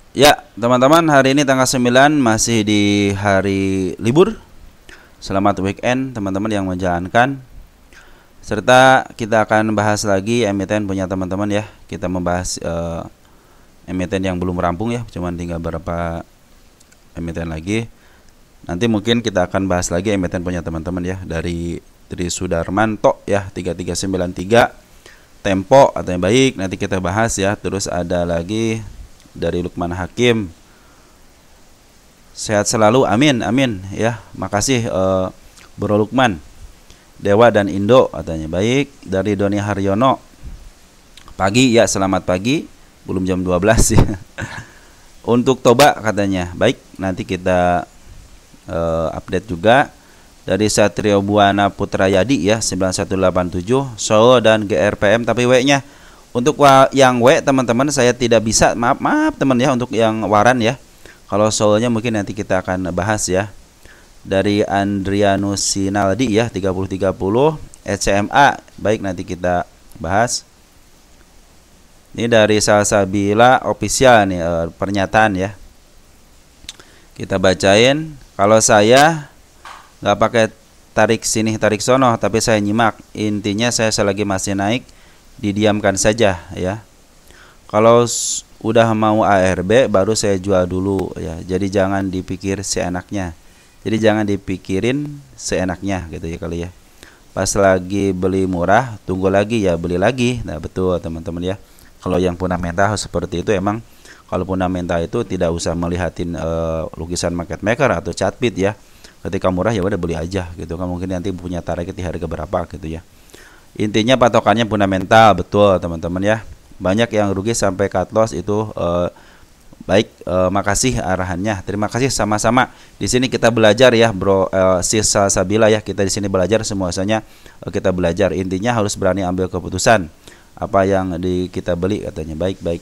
Ya, teman-teman, hari ini tanggal 9 masih di hari libur. Selamat weekend teman-teman yang menjalankan. Serta kita akan bahas lagi emiten punya teman-teman ya. Kita membahas emiten yang belum rampung ya, cuman tinggal beberapa emiten lagi. Nanti mungkin kita akan bahas lagi emiten punya teman-teman ya, dari Tri Sudarmanto ya 3393, Tempo atau yang baik nanti kita bahas ya. Terus ada lagi dari Lukman Hakim, sehat selalu, amin amin ya, makasih Bro Lukman. Dewa dan Indo katanya baik. Dari Doni Haryono, pagi ya, selamat pagi, belum jam 12 ya. Untuk Toba katanya baik, nanti kita update juga. Dari Satrio Buana Putrayadi ya 9187 Solo dan GRPM, tapi W nya untuk yang W teman-teman saya tidak bisa, maaf teman ya, untuk yang Waran ya. Kalau Solonya mungkin nanti kita akan bahas ya. Dari Andrianus Sinaldi ya 3030 ECMA, baik nanti kita bahas. Ini dari Salsabila official nih pernyataan ya. Kita bacain. Kalau saya nggak pakai tarik sini tarik sono, tapi saya nyimak. Intinya saya selagi masih naik didiamkan saja ya. Kalau udah mau ARB baru saya jual dulu ya. Jadi jangan dipikir seenaknya. Jadi jangan dipikirin seenaknya gitu ya kali ya. Pas lagi beli murah tunggu lagi ya beli lagi. Nah betul teman-teman ya. Kalau yang fundamental seperti itu, emang kalau fundamental itu tidak usah melihatin lukisan market maker atau chartbeat ya. Ketika murah ya udah beli aja gitu kan, mungkin nanti punya target di harga berapa gitu ya. Intinya patokannya fundamental, betul teman-teman ya. Banyak yang rugi sampai cut loss itu baik, makasih arahannya. Terima kasih sama-sama. Di sini kita belajar ya, Bro Sisa Sabila ya. Kita di sini belajar semuanya, kita belajar. Intinya harus berani ambil keputusan apa yang kita beli katanya. Baik.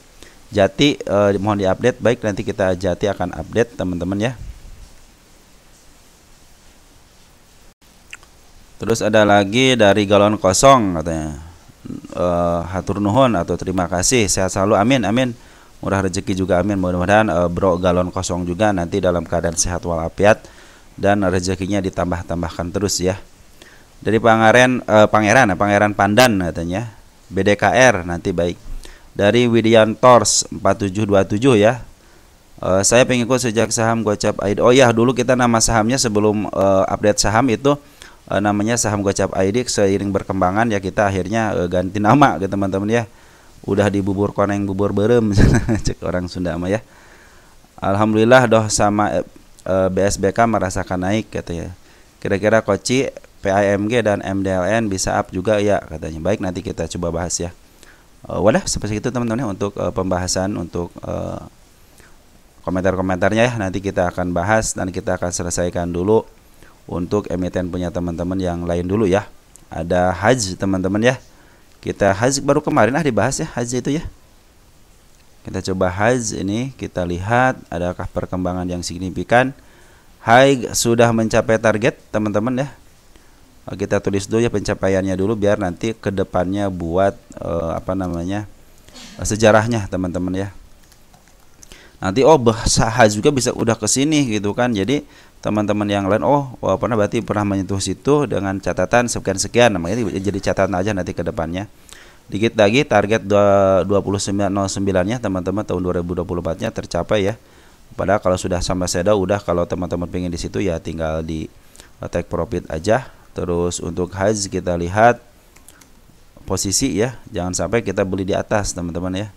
Jati mohon diupdate. Baik, nanti kita Jati akan update teman-teman ya. Terus ada lagi dari Galon Kosong katanya, hatur nuhun atau terima kasih, sehat selalu, amin amin, murah rezeki juga amin. Mudah-mudahan Bro Galon Kosong juga nanti dalam keadaan sehat walafiat dan rezekinya ditambah-tambahkan terus ya. Dari Pangeran Pandan katanya, BDKR nanti baik. Dari Widian Tors 4727 ya. Saya pengikut sejak saham Gocap ID. Oh ya, dulu kita nama sahamnya sebelum update saham itu namanya saham Gocap ID. Seiring berkembangan ya kita akhirnya ganti nama ke teman-teman ya. Udah di bubur koneng bubur berem cek orang Sunda mah ya. Alhamdulillah doh sama BSBK merasakan naik katanya. Kira-kira Koci, PAMG dan MDLN bisa up juga ya katanya. Baik, nanti kita coba bahas ya. Wadah seperti itu teman-teman ya, untuk pembahasan, untuk komentar-komentarnya ya. Nanti kita akan bahas dan kita akan selesaikan dulu untuk emiten punya teman-teman yang lain dulu ya. Ada Haj teman-teman ya. Kita Haj baru kemarin dibahas ya, Haj itu ya. Kita coba Haj ini, kita lihat adakah perkembangan yang signifikan. Hai, sudah mencapai target teman-teman ya. Kita tulis dulu ya pencapaiannya dulu biar nanti kedepannya buat sejarahnya teman-teman ya. Nanti bahasa Haj juga bisa udah kesini gitu kan. Jadi teman-teman yang lain berarti pernah menyentuh situ dengan catatan sekian-sekian, namanya jadi catatan aja nanti ke depannya. Dikit lagi target 2909 nya teman-teman tahun 2024 nya tercapai ya. Padahal kalau sudah sampai seda udah, kalau teman-teman pengen di situ ya tinggal di take profit aja. Terus untuk Haj kita lihat posisi ya, jangan sampai kita beli di atas teman-teman ya.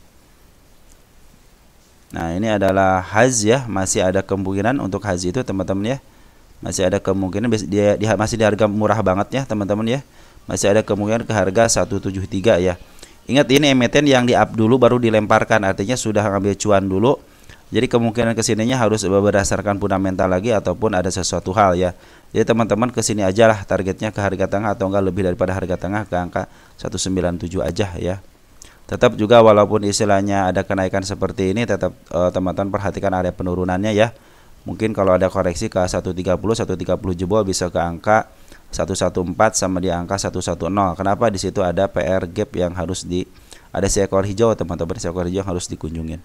Nah ini adalah Haj ya, masih ada kemungkinan untuk Haj itu teman-teman ya. Masih ada kemungkinan masih di harga murah banget ya teman-teman ya. Masih ada kemungkinan ke harga 173 ya. Ingat ini emiten yang di up dulu baru dilemparkan, artinya sudah ngambil cuan dulu. Jadi kemungkinan kesininya harus berdasarkan fundamental lagi ataupun ada sesuatu hal ya. Jadi teman-teman kesini aja lah targetnya ke harga tengah atau enggak lebih daripada harga tengah ke angka 197 aja ya. Tetap juga walaupun istilahnya ada kenaikan seperti ini, tetap teman-teman perhatikan area penurunannya ya. Mungkin kalau ada koreksi ke 130 jebol bisa ke angka 114 sama di angka 110. Kenapa? Di situ ada PR gap yang harus ada seekor hijau teman-teman, seekor hijau yang harus dikunjungin.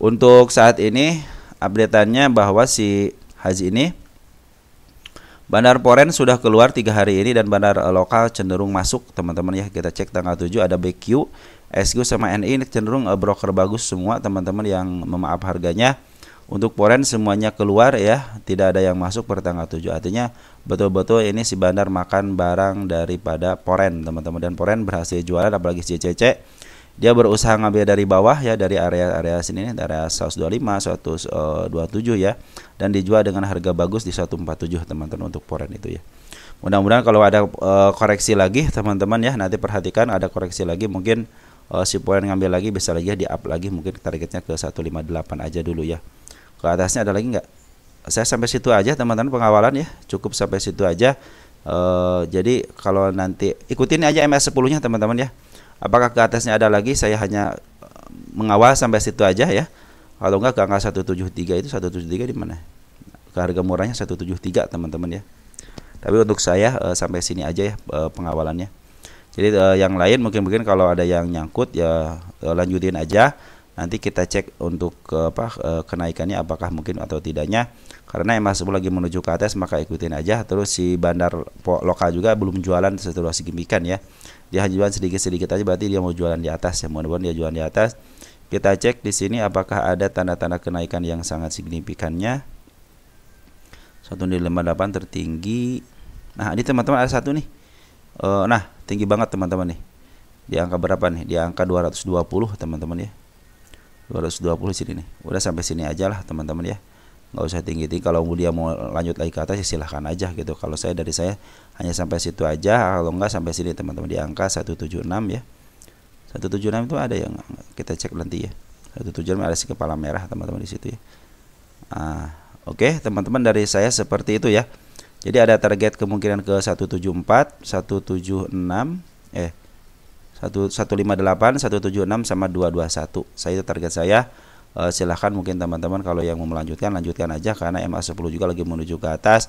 Untuk saat ini update-annya bahwa si Haji ini Bandar Poren sudah keluar 3 hari ini dan bandar lokal cenderung masuk teman-teman ya. Kita cek tanggal 7 ada BQ, SQ sama NI ini cenderung broker bagus semua teman-teman yang memaaf harganya. Untuk Poren semuanya keluar ya, tidak ada yang masuk per tanggal 7. Artinya betul-betul ini si bandar makan barang daripada Poren teman-teman, dan Poren berhasil jualan apalagi CCC. Dia berusaha ngambil dari bawah ya, dari area-area sini nih, area 125, 127 ya, dan dijual dengan harga bagus di 147 teman-teman untuk Poren itu ya. Mudah-mudahan kalau ada koreksi lagi teman-teman ya, nanti perhatikan ada koreksi lagi, mungkin si Poren ngambil lagi bisa lagi di up lagi, mungkin targetnya ke 158 aja dulu ya. Ke atasnya ada lagi nggak? Saya sampai situ aja teman-teman pengawalan ya, cukup sampai situ aja. Jadi kalau nanti ikutin aja MS10 nya teman-teman ya. Apakah ke atasnya ada lagi, saya hanya mengawal sampai situ aja ya. Kalau enggak ke angka 173 itu 173 di mana? Ke harga murahnya 173 teman-teman ya. Tapi untuk saya sampai sini aja ya pengawalannya. Jadi yang lain mungkin kalau ada yang nyangkut ya lanjutin aja. Nanti kita cek untuk kenaikannya apakah mungkin atau tidaknya. Karena MA10 lagi menuju ke atas maka ikutin aja. Terus si bandar lokal juga belum jualan setelah signifikan ya. Dia jualan sedikit-sedikit aja, berarti dia mau jualan di atas ya. Mudah-mudahan dia jualan di atas. Kita cek di sini apakah ada tanda-tanda kenaikan yang sangat signifikannya. 158 tertinggi. Nah, ini teman-teman ada satu nih. Nah, tinggi banget teman-teman nih. Di angka berapa nih? Di angka 220 teman-teman ya. 220 sini nih. Udah sampai sini aja lah teman-teman ya. Nggak usah tinggi-tinggi. Kalau dia mau lanjut lagi ke atas ya silahkan aja gitu. Kalau saya dari saya hanya sampai situ aja. Kalau enggak sampai sini teman-teman, di angka 176 ya. 176 itu ada yang kita cek nanti ya. 176 ada si kepala merah teman-teman di situ ya. Oke, teman-teman dari saya seperti itu ya. Jadi ada target kemungkinan ke 174, 176, 158, 176 sama 221. Saya itu target saya. Silahkan mungkin teman-teman kalau yang mau melanjutkan lanjutkan aja, karena MA10 juga lagi menuju ke atas.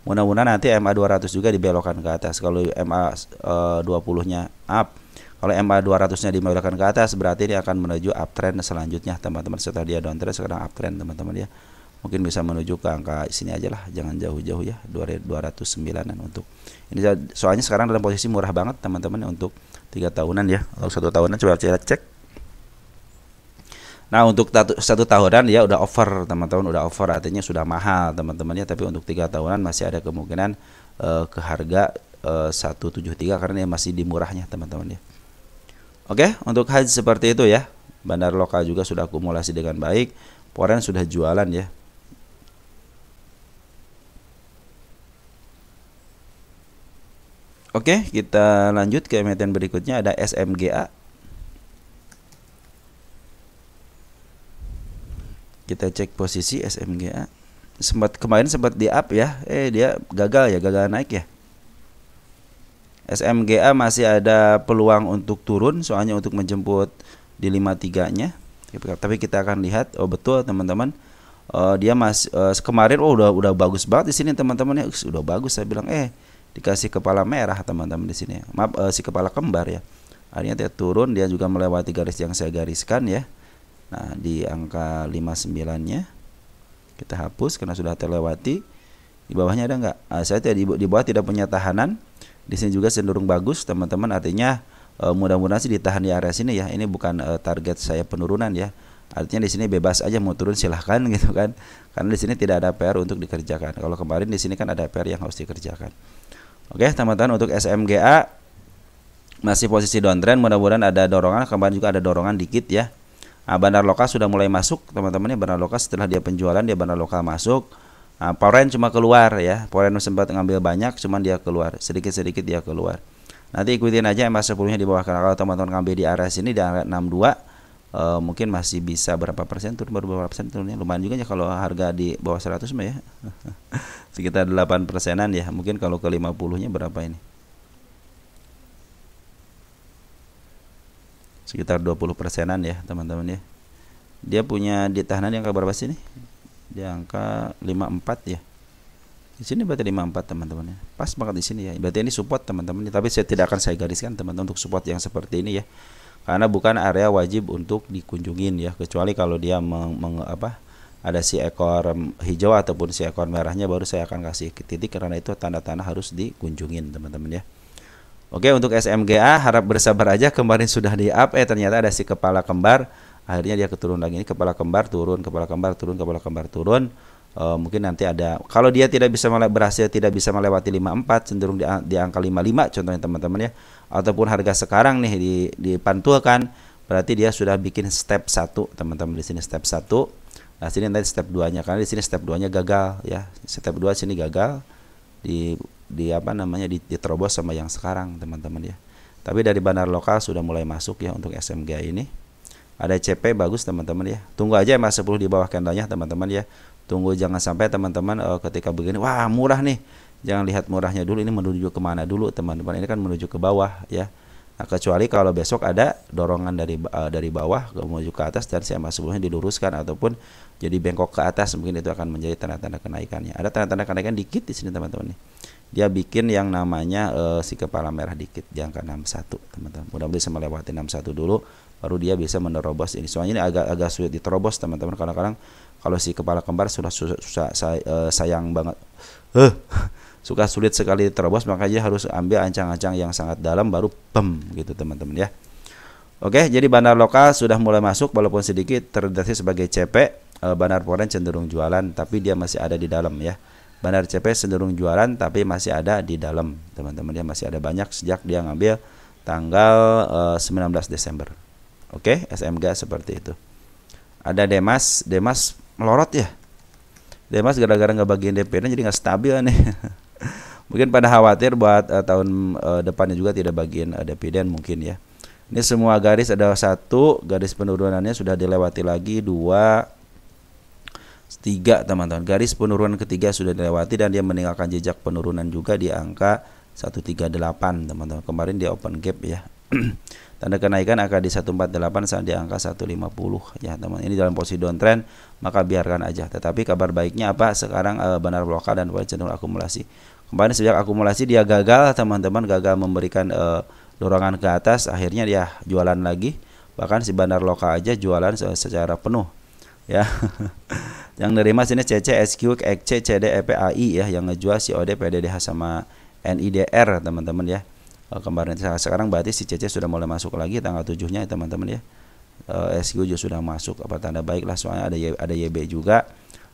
Mudah-mudahan nanti MA200 juga dibelokkan ke atas. Kalau MA20 nya up, kalau MA200 nya dibelokkan ke atas berarti dia akan menuju uptrend selanjutnya teman-teman. Setelah dia downtrend sekarang uptrend teman-teman ya. Mungkin bisa menuju ke angka sini aja lah, jangan jauh-jauh ya, 209an untuk ini. Soalnya sekarang dalam posisi murah banget teman-teman untuk 3 tahunan ya. Kalau 1 tahunan coba kita cek. Nah, untuk 1 tahunan ya udah over teman-teman, udah over artinya sudah mahal teman-teman ya. Tapi untuk 3 tahunan masih ada kemungkinan ke harga 173 karena dia masih di murahnya teman-teman ya. Oke, untuk Haji seperti itu ya. Bandar lokal juga sudah akumulasi dengan baik. Poren sudah jualan ya. Oke, kita lanjut ke emiten berikutnya, ada SMGA. Kita cek posisi SMGA. Kemarin sempat di up ya. Dia gagal naik ya. SMGA masih ada peluang untuk turun, soalnya untuk menjemput di 53-nya. Tapi kita akan lihat. Oh betul teman-teman. Dia masih kemarin udah bagus banget di sini teman-teman ya. Udah bagus saya bilang dikasih kepala merah teman-teman di sini. Maaf, si kepala kembar ya. Akhirnya dia turun, dia juga melewati garis yang saya gariskan ya. Nah, di angka 59-nya kita hapus karena sudah terlewati. Di bawahnya ada nggak? Saya di bawah tidak punya tahanan. Di sini juga cenderung bagus, teman-teman. Artinya mudah-mudahan sih ditahan di area sini ya. Ini bukan target saya penurunan ya. Artinya di sini bebas aja mau turun silahkan gitu kan. Karena di sini tidak ada PR untuk dikerjakan. Kalau kemarin di sini kan ada PR yang harus dikerjakan. Oke, teman-teman, untuk SMGA masih posisi downtrend, mudah-mudahan ada dorongan. Kemarin juga ada dorongan dikit ya. Bandar lokal sudah mulai masuk teman-teman ya. Bandar lokal setelah dia penjualan, dia bandar lokal masuk. Poren cuma keluar ya. Poren sempat ngambil banyak, cuman dia keluar sedikit-sedikit, dia keluar. Nanti ikutin aja MA10 nya di bawah. Karena kalau teman-teman ngambil di area sini di area 62, mungkin masih bisa berapa persen turun, berapa persen turunnya. Lumayan juga ya kalau harga di bawah 100 mah ya. Sekitar 8 persenan ya. Mungkin kalau ke 50 nya berapa ini? Sekitar 20 persenan ya teman-teman ya. Dia punya di tahanan yang ke berapa sih nih? Di angka 54 ya. Di sini berarti 54 teman-teman ya. Pas banget di sini ya. Berarti ini support teman-teman. Tapi saya tidak akan saya gariskan teman-teman untuk support yang seperti ini ya. karena bukan area wajib untuk dikunjungin ya, kecuali kalau dia ada si ekor hijau ataupun si ekor merahnya, baru saya akan kasih titik karena itu tanda-tanda harus dikunjungin teman-teman ya. Oke, untuk SMGA harap bersabar aja, kemarin sudah di up ternyata ada si kepala kembar, akhirnya dia keturun lagi. Ini kepala kembar turun, kepala kembar turun, kepala kembar turun. Mungkin nanti ada, kalau dia tidak bisa berhasil tidak bisa melewati 54, cenderung di angka 55 contohnya teman-teman ya, ataupun harga sekarang nih dipantulkan, berarti dia sudah bikin step 1 teman-teman. Di sini step 1. Nah, sini nanti step 2-nya, karena di sini step 2-nya gagal ya. Step 2 sini gagal diterobos sama yang sekarang teman-teman ya. Tapi dari bandar lokal sudah mulai masuk ya untuk SMGA ini. Ada CP bagus teman-teman ya. Tunggu aja MA10 di bawah candlenya teman-teman ya. Tunggu, jangan sampai teman-teman ketika begini wah murah nih. Jangan lihat murahnya dulu, ini menuju kemana dulu teman-teman. Ini kan menuju ke bawah ya. Nah, kecuali kalau besok ada dorongan dari bawah menuju ke atas dan SMA sebelumnya diluruskan ataupun jadi bengkok ke atas, mungkin itu akan menjadi tanda-tanda kenaikannya. Ada tanda-tanda kenaikan dikit di sini teman-teman nih. Dia bikin yang namanya si kepala merah dikit di angka 61 teman-teman. Mudah-mudahan bisa melewati 61 dulu baru dia bisa menerobos ini. Soalnya ini agak sulit diterobos teman-teman. Kadang-kadang kalau si kepala kembar sudah sayang banget. Suka sulit sekali diterobos, makanya harus ambil ancang-ancang yang sangat dalam baru gitu teman-teman ya. Oke, jadi bandar lokal sudah mulai masuk walaupun sedikit terdeteksi sebagai CP. Bandar foreign cenderung jualan tapi dia masih ada di dalam ya. Bandar CP cenderung jualan tapi masih ada di dalam teman-teman ya, masih ada banyak sejak dia ngambil tanggal 19 Desember. Oke, SMG seperti itu. Ada Demas melorot ya. Demas gara-gara nggak bagian dividen jadi nggak stabil nih. Mungkin pada khawatir buat tahun depannya juga tidak bagian dividen mungkin ya. Ini semua garis ada 1, garis penurunannya sudah dilewati lagi 2, 3 teman-teman. Garis penurunan ketiga sudah dilewati dan dia meninggalkan jejak penurunan juga di angka 138 teman-teman. Kemarin dia open gap ya. Tanda kenaikan akan di 148 sampai di angka 150 ya teman. Ini dalam posisi downtrend, maka biarkan aja. Tetapi kabar baiknya apa? Sekarang bandar lokal dan cenderung akumulasi. Kemarin sejak akumulasi dia gagal teman-teman, gagal memberikan dorongan ke atas, akhirnya dia jualan lagi. Bahkan si bandar lokal aja jualan secara penuh ya. Yang nerima sini CC, SQ, XC, CD, EPAI ya, yang ngejual si OD, PDDH sama NIDR teman-teman ya. Kemarin sekarang berarti si CC sudah mulai masuk lagi tanggal 7-nya ya, teman-teman ya. SQ juga sudah masuk, apa tanda baik lah, soalnya ada YB juga.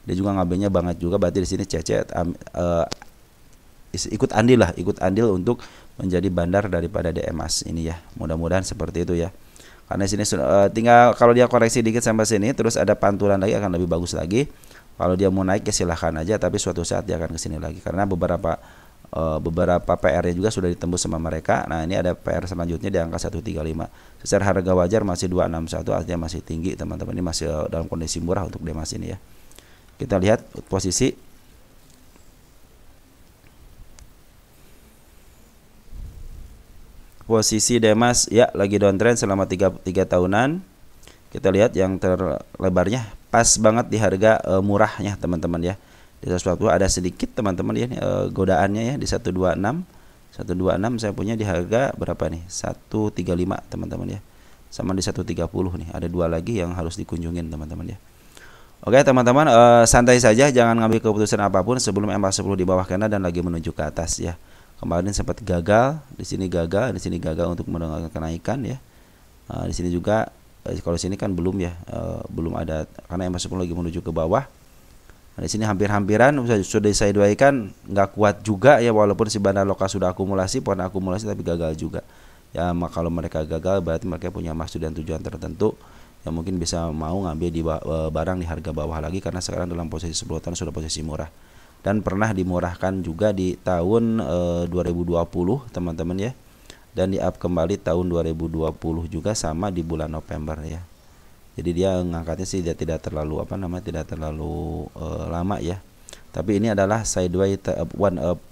Dia juga ngambilnya banget juga, berarti di sini CC ikut andil untuk menjadi bandar daripada DMAS ini ya. Mudah-mudahan seperti itu ya. Karena sini tinggal kalau dia koreksi dikit sampai sini terus ada pantulan lagi akan lebih bagus lagi. Kalau dia mau naik ya silahkan aja, tapi suatu saat dia akan kesini lagi karena beberapa PR-nya juga sudah ditembus sama mereka. Nah, ini ada PR selanjutnya di angka 135. Secara harga wajar masih 261, artinya masih tinggi teman-teman. Ini masih dalam kondisi murah untuk DMAS ini ya. Kita lihat posisi DMAS ya, lagi downtrend selama 3 tahunan. Kita lihat yang terlebarnya pas banget di harga murahnya teman-teman ya. Di 140 ada sedikit teman-teman ya godaannya ya di 126 saya punya di harga berapa nih, 135 teman-teman ya, sama di 130 nih, ada 2 lagi yang harus dikunjungin teman-teman ya. Oke teman-teman, santai saja, jangan ngambil keputusan apapun sebelum MA10 di bawah kena dan lagi menuju ke atas ya. Kemarin sempat gagal, di sini gagal untuk mendengarkan kenaikan ya. Di sini juga kalau sini kan belum ya, belum ada karena MA10 lagi menuju ke bawah. Nah, di sini hampir-hampiran sudah saya doakan nggak kuat juga ya, walaupun si bandar lokal sudah akumulasi tapi gagal juga. Ya, kalau mereka gagal berarti mereka punya maksud dan tujuan tertentu yang mungkin bisa mau ngambil di barang di harga bawah lagi karena sekarang dalam posisi 10 tahun sudah posisi murah. Dan pernah dimurahkan juga di tahun 2020 teman-teman ya. Dan di up kembali tahun 2020 juga sama di bulan November ya. Jadi dia ngangkatnya sih dia tidak terlalu lama ya. Tapi ini adalah sideways one up,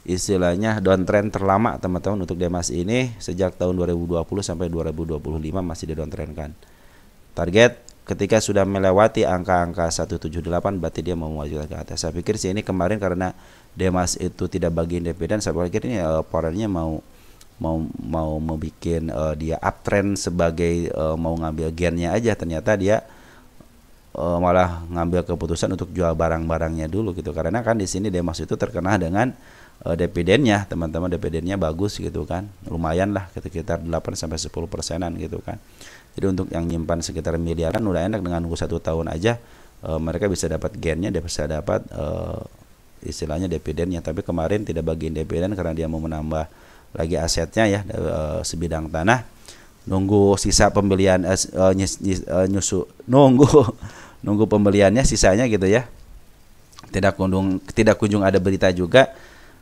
istilahnya downtrend terlama teman-teman untuk DMAS ini sejak tahun 2020 sampai 2025 masih di downtrend kan. Target ketika sudah melewati angka-angka 178 berarti dia mau maju ke atas. Saya pikir sih ini kemarin karena DMAS itu tidak bagian dividen, saya pikir ini powernya mau mau bikin dia uptrend sebagai mau ngambil gennya aja, ternyata dia malah ngambil keputusan untuk jual barang-barangnya dulu gitu. Karena kan di sini Demas itu terkena dengan dividennya, teman-teman. Dividennya bagus gitu kan, lumayan lah, sekitar 8 sampai 10%-an gitu kan. Jadi untuk yang nyimpan sekitar miliaran udah enak, dengan nunggu 1 tahun aja mereka bisa dapat gennya, dia bisa dapat istilahnya dividennya. Tapi kemarin tidak bagiin dividen karena dia mau menambah lagi asetnya ya, sebidang tanah. Nunggu sisa pembelian nunggu pembeliannya sisanya gitu ya. Tidak kunjung ada berita juga.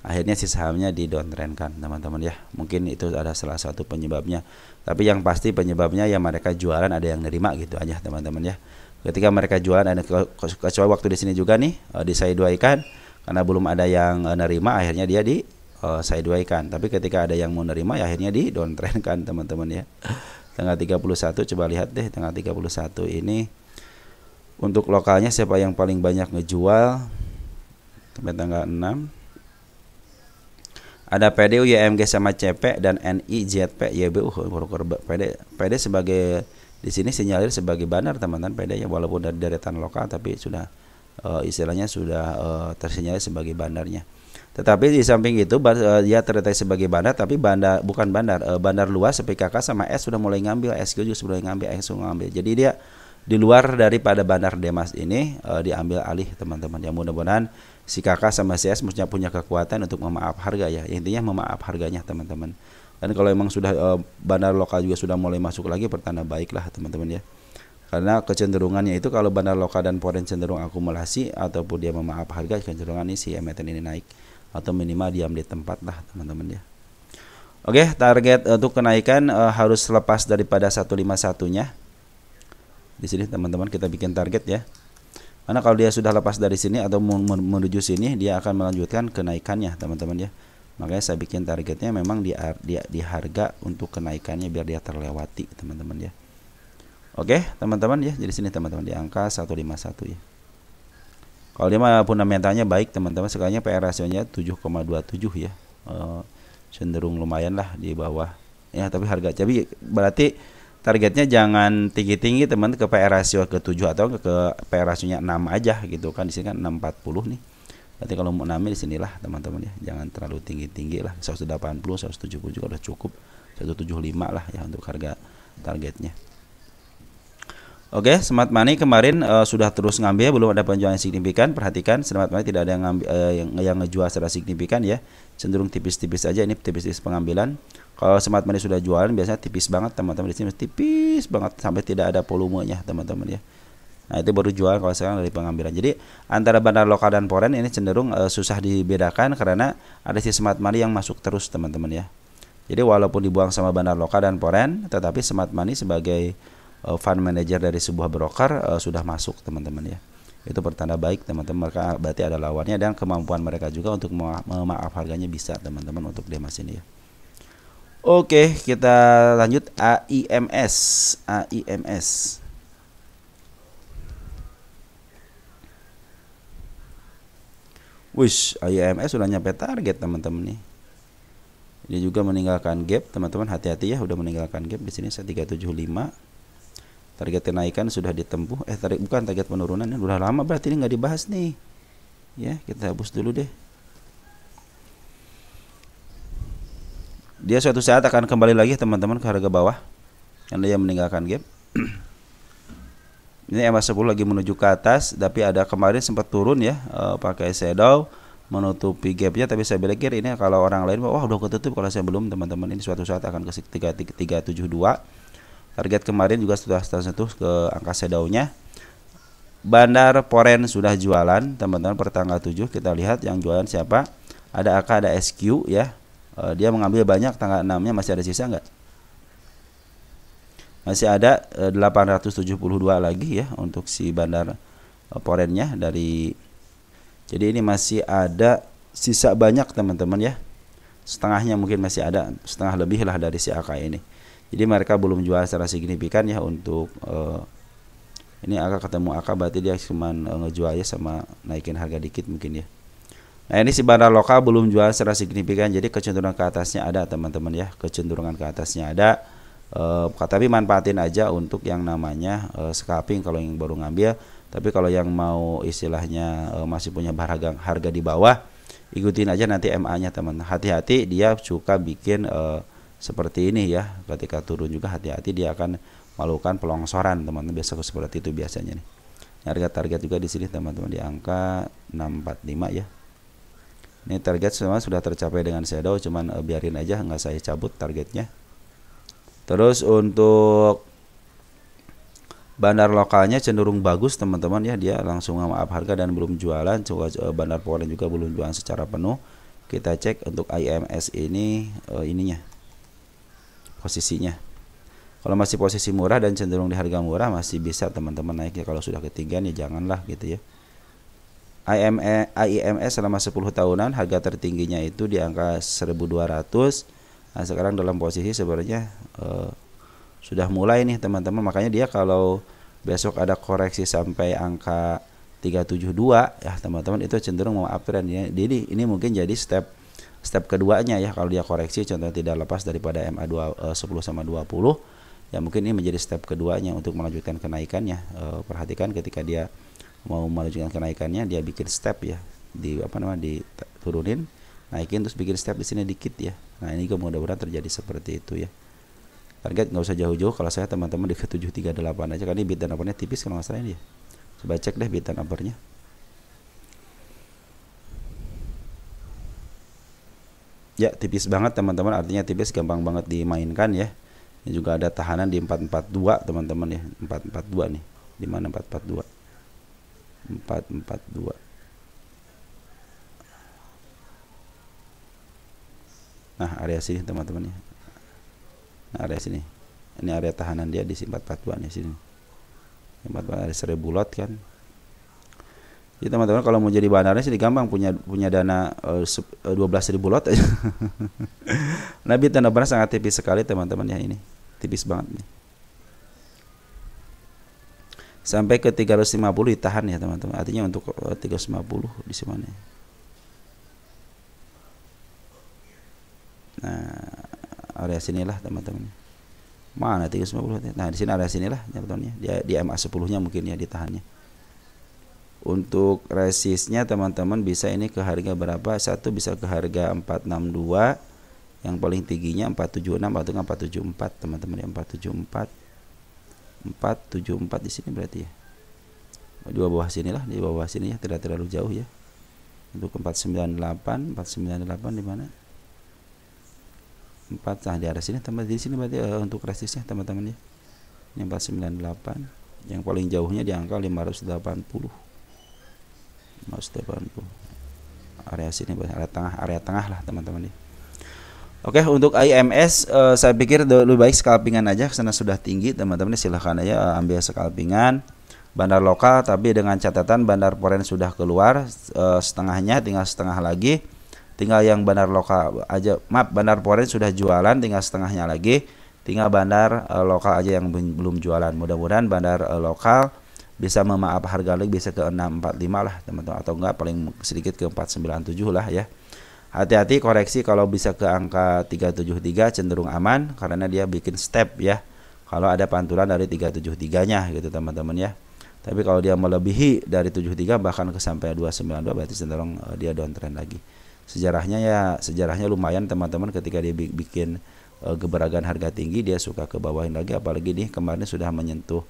Akhirnya si sahamnya di downtrend kan, teman-teman ya. Mungkin itu ada salah satu penyebabnya. Tapi yang pasti penyebabnya ya mereka jualan ada yang nerima gitu aja, teman-teman ya. Ketika mereka jualan ada, kecuali waktu di sini juga nih disaiduaikan, karena belum ada yang nerima, akhirnya dia di sideway-kan. Tapi ketika ada yang mau nerima ya akhirnya di downtrend kan, teman-teman ya. Tanggal 31 coba lihat deh, tanggal 31 ini untuk lokalnya siapa yang paling banyak ngejual sampai tanggal 6. Ada PD, YMG sama CP dan NI, ZP, YBU. PD sebagai di sini sinyalir sebagai bandar, teman-teman. PD ya walaupun dari deretan lokal tapi sudah istilahnya sudah tersinyalir sebagai bandarnya. Tetapi di samping itu dia terdeteksi sebagai bandar, tapi bukan bandar, bandar luas PKK sama S sudah mulai ngambil, SQ juga sudah ngambil, S sudah ngambil. Jadi dia di luar daripada bandar Demas ini diambil alih, teman-teman. Ya mudah-mudahan si KK sama si S mestinya punya kekuatan untuk memaaf harga ya. Intinya memaaf harganya, teman-teman. Dan kalau emang sudah bandar lokal juga sudah mulai masuk lagi, pertanda baik lah, teman-teman ya. Karena kecenderungannya itu kalau bandar lokal dan foreign cenderung akumulasi ataupun dia memaaf harga, kecenderungan ini si emiten ini naik atau minimal diam di tempat lah, teman-teman ya. Oke, target untuk kenaikan harus lepas daripada 151-nya. Di sini teman-teman kita bikin target ya. Karena kalau dia sudah lepas dari sini atau menuju sini, dia akan melanjutkan kenaikannya, teman-teman ya. Makanya saya bikin targetnya memang di harga untuk kenaikannya biar dia terlewati, teman-teman ya. Oke, teman-teman ya. Jadi sini teman-teman di angka 151 ya. Kalau dia mah fundamentalnya baik, teman-teman. Sekarangnya PR rasionya 7,27 ya. Cenderung lumayan lah di bawah. Ya, tapi harga jadi berarti targetnya jangan tinggi-tinggi, teman, ke PR rasio ke 7 atau ke PR rasionya 6 aja gitu kan. Di sini kan 640 nih. Berarti kalau mau 6 di sinilah, teman-teman ya. Jangan terlalu tinggi-tinggi lah. 180, 170 juga udah cukup. 175 lah ya untuk harga targetnya. Oke, Smart Money kemarin sudah terus ngambil, belum ada penjualan signifikan. Perhatikan, Smart Money tidak ada yang ngambil, yang ngejual secara signifikan ya. Cenderung tipis-tipis aja, ini tipis-tipis pengambilan. Kalau Smart Money sudah jualan biasanya tipis banget, teman-teman. Di sini tipis banget sampai tidak ada volumenya, teman-teman ya. Nah, itu baru jual kalau sekarang dari pengambilan. Jadi antara bandar lokal dan foreign ini cenderung susah dibedakan karena ada si Smart Money yang masuk terus, teman-teman ya. Jadi walaupun dibuang sama bandar lokal dan foreign, tetapi Smart Money sebagai fund manager dari sebuah broker sudah masuk, teman-teman ya. Itu pertanda baik, teman-teman. Mereka berarti ada lawannya dan kemampuan mereka juga untuk memaaf harganya bisa, teman-teman, untuk Demas ini ya. Oke, kita lanjut AIMS. Wish, AIMS sudah nyampe target, teman-teman nih. Dia juga meninggalkan gap, teman-teman. Hati-hati ya, udah meninggalkan gap di sini 375. Target kenaikan sudah ditempuh. Bukan target penurunan, ini udah lama berarti ini nggak dibahas nih. Ya, kita hapus dulu deh. Dia suatu saat akan kembali lagi, teman-teman, ke harga bawah karena dia meninggalkan gap. Ini MA10 lagi menuju ke atas, tapi ada kemarin sempat turun ya, pakai shadow menutupi gapnya, tapi saya pikir ini kalau orang lain wah udah ketutup, kalau saya belum, teman-teman. Ini suatu saat akan ke 372. Target kemarin juga sudah tersentuh ke angka shadow-nya. Bandar foreign sudah jualan, teman-teman, per tanggal 7. Kita lihat yang jualan siapa. Ada AK, ada SQ ya. Dia mengambil banyak, tanggal 6-nya masih ada sisa enggak? Masih ada 872 lagi ya untuk si bandar foreign-nya dari. Jadi ini masih ada sisa banyak, teman-teman ya. Setengahnya mungkin masih ada, setengah lebih lah dari si AK ini. Jadi mereka belum jual secara signifikan ya untuk ini AK ketemu AK, berarti dia cuma ngejualnya sama naikin harga dikit mungkin ya. Nah, ini si bandar lokal belum jual secara signifikan, jadi kecenderungan ke atasnya ada teman-teman ya, kecenderungan ke atasnya ada. Tapi manfaatin aja untuk yang namanya scalping kalau yang baru ngambil. Tapi kalau yang mau istilahnya masih punya harga di bawah, ikutin aja nanti MA-nya teman. Hati-hati, dia suka bikin seperti ini ya. Ketika turun juga hati-hati, dia akan melakukan pelongsoran teman-teman. Biasa seperti itu biasanya nih. Harga target juga di sini teman-teman di angka 645 ya. Ini target semua sudah tercapai dengan shadow, cuman biarin aja, nggak saya cabut targetnya. Terus untuk bandar lokalnya cenderung bagus teman-teman ya, dia langsung maaf harga dan belum jualan. Coba bandar foreign juga belum jualan secara penuh. Kita cek untuk IMS ini ininya posisinya. Kalau masih posisi murah dan cenderung di harga murah masih bisa teman-teman naiknya. Kalau sudah ketinggian ya janganlah gitu ya. IMS selama 10 tahunan harga tertingginya itu di angka 1.200. Nah, sekarang dalam posisi sebenarnya sudah mulai nih teman-teman. Makanya dia kalau besok ada koreksi sampai angka 372 ya teman-teman, itu cenderung mau uptrend ya. Jadi ini mungkin jadi step keduanya ya, kalau dia koreksi contohnya tidak lepas daripada MA 10 sama 20 ya, mungkin ini menjadi step keduanya untuk melanjutkan kenaikannya. Perhatikan ketika dia mau melanjutkan kenaikannya, dia bikin step ya, diturunin, naikin, terus bikin step di sini dikit ya. Nah, ini mudah-mudahan terjadi seperti itu ya. Target nggak usah jauh-jauh, kalau saya teman-teman di 738 aja, kan ini bid dan uppernya tipis kalau nggak salah ini ya. Coba cek deh bid dan uppernya. Ya, tipis banget teman-teman, artinya tipis, gampang banget dimainkan ya. Ini juga ada tahanan di 442 teman-teman ya, 442 nih. Di mana 442? 442. Nah, area sini teman-teman ya. Nah, area sini. Ini area tahanan dia di 442 nih sini. 442 ada 1000 lot kan. Jadi teman-teman kalau mau jadi bandarnya sih gampang, punya dana 12.000 lot aja. Nah, bid dan uppernya sangat tipis sekali teman-teman ya, ini. Tipis banget nih. Sampai ke 350 ditahan ya teman-teman. Artinya untuk 350 di mana? Nah, area sinilah teman-teman. Mana 350? Nah, di sini area sinilah teman-teman ya. Di MA 10-nya mungkin ya ditahannya. Untuk resistnya teman-teman bisa ini ke harga berapa? Satu bisa ke harga 462. Yang paling tingginya 476 atau 474 teman-teman ya, 474. 474 di sini berarti ya. Di bawah sinilah, di bawah sini ya, tidak terlalu jauh ya. Untuk 498 di mana? 4, nah di arah sini teman, di sini berarti untuk resistnya teman-teman ya. Ini 498. Yang paling jauhnya di angka 580. Area sini, area tengah lah teman-teman ya. Oke, untuk IMS saya pikir lebih baik scalpingan aja karena sudah tinggi teman-teman, silahkan aja ambil scalpingan bandar lokal, tapi dengan catatan bandar foreign sudah keluar setengahnya, tinggal setengah lagi, tinggal yang bandar lokal aja, bandar foreign sudah jualan, tinggal setengahnya lagi, tinggal bandar lokal aja yang belum jualan. Mudah-mudahan bandar lokal bisa memaaf harga lagi, bisa ke 645 lah teman-teman, atau enggak paling sedikit ke 497 lah ya. Hati-hati koreksi kalau bisa ke angka 373 cenderung aman karena dia bikin step ya. Kalau ada pantulan dari 373-nya gitu teman-teman ya. Tapi kalau dia melebihi dari 73 bahkan ke sampai 292 berarti cenderung dia downtrend lagi. Sejarahnya lumayan teman-teman, ketika dia bikin gebrakan harga tinggi dia suka ke bawahin lagi, apalagi nih kemarin sudah menyentuh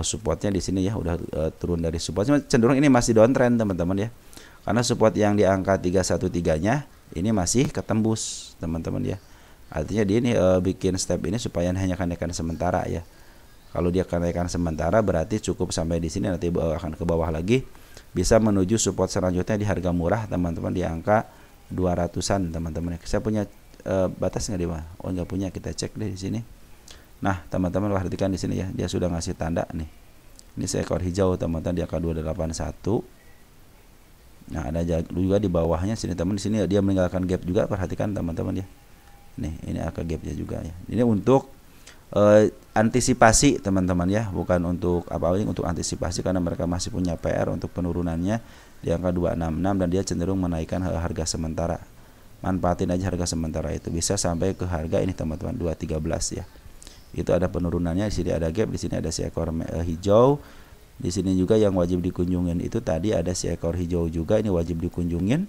supportnya di sini ya, udah turun dari supportnya, cenderung ini masih downtrend teman-teman ya. Karena support yang di angka 313-nya ini masih ketembus teman-teman ya. Artinya dia ini bikin step ini supaya hanya kenaikan sementara ya. Kalau dia kenaikan sementara berarti cukup sampai di sini, nanti akan ke bawah lagi, bisa menuju support selanjutnya di harga murah teman-teman di angka 200-an teman-teman. Saya punya batas nggak di mana? Oh, nggak punya, kita cek deh di sini. Nah, teman-teman perhatikan di sini ya, dia sudah ngasih tanda nih. Ini seekor hijau teman-teman di angka 281. Nah, ada juga di bawahnya sini teman, di sini dia meninggalkan gap juga, perhatikan teman-teman ya. Nih, ini angka gapnya juga ya. Ini untuk antisipasi teman-teman ya, bukan untuk apa ini, untuk antisipasi karena mereka masih punya PR untuk penurunannya di angka 266 dan dia cenderung menaikkan harga sementara. Manfaatin aja harga sementara itu, bisa sampai ke harga ini teman-teman 213 ya. Itu ada penurunannya, di sini ada gap, di sini ada si ekor hijau. Di sini juga yang wajib dikunjungin itu tadi ada si ekor hijau juga, ini wajib dikunjungin.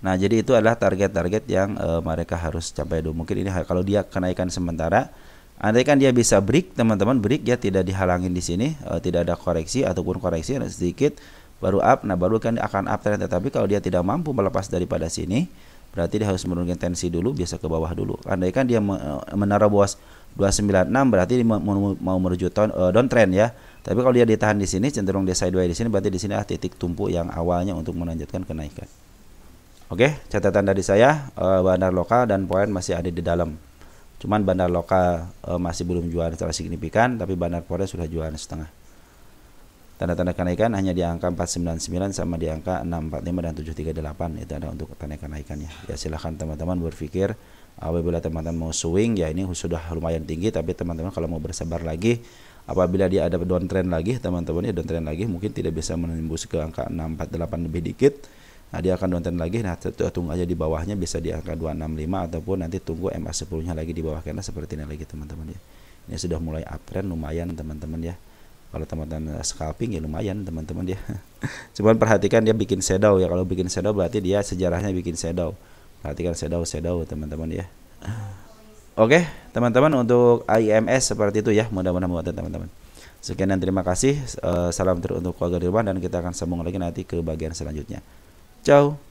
Nah, jadi itu adalah target-target yang mereka harus capai dulu. Mungkin ini kalau dia kenaikan sementara, andaikan dia bisa break, teman-teman, break ya, tidak dihalangin di sini, tidak ada koreksi ataupun koreksi ada sedikit baru up. Nah, baru kan akan uptrend. Tetapi kalau dia tidak mampu melepas daripada sini, berarti dia harus menurunkan tensi dulu, biasa ke bawah dulu. Andaikan dia menaruh bawah 296, berarti dia mau menuju downtrend ya. Tapi kalau dia ditahan di sini, cenderung dia sideways di sini, berarti di sini titik tumpu yang awalnya untuk melanjutkan kenaikan. Oke, catatan dari saya, bandar lokal dan poin masih ada di dalam. Cuman bandar lokal masih belum jualan secara signifikan, tapi bandar forex sudah jualan setengah. Tanda-tanda kenaikan hanya di angka 499 sama di angka 645 dan 738, itu ada untuk tanda kenaikannya. Ya silahkan teman-teman berpikir, apabila teman-teman mau swing ya ini sudah lumayan tinggi, tapi teman-teman kalau mau bersabar lagi, apabila dia ada downtrend lagi, teman-teman ya downtrend lagi mungkin tidak bisa menembus ke angka 648 lebih dikit. Nah, dia akan downtrend lagi. Nah, tunggu aja di bawahnya, bisa di angka 265 ataupun nanti tunggu MA10-nya lagi di bawah, karena seperti ini lagi teman-teman ya. Ini sudah mulai uptrend lumayan teman-teman ya. Kalau teman-teman scalping ya lumayan teman-teman ya. Cuman perhatikan dia bikin shadow ya. Kalau bikin shadow berarti dia sejarahnya bikin shadow. Perhatikan shadow teman-teman ya. Oke, teman-teman, untuk IMS seperti itu ya. Mudah-mudahan membantu teman-teman. Sekian dan terima kasih. Salam terus untuk keluarga di rumah dan kita akan sambung lagi nanti ke bagian selanjutnya. Ciao.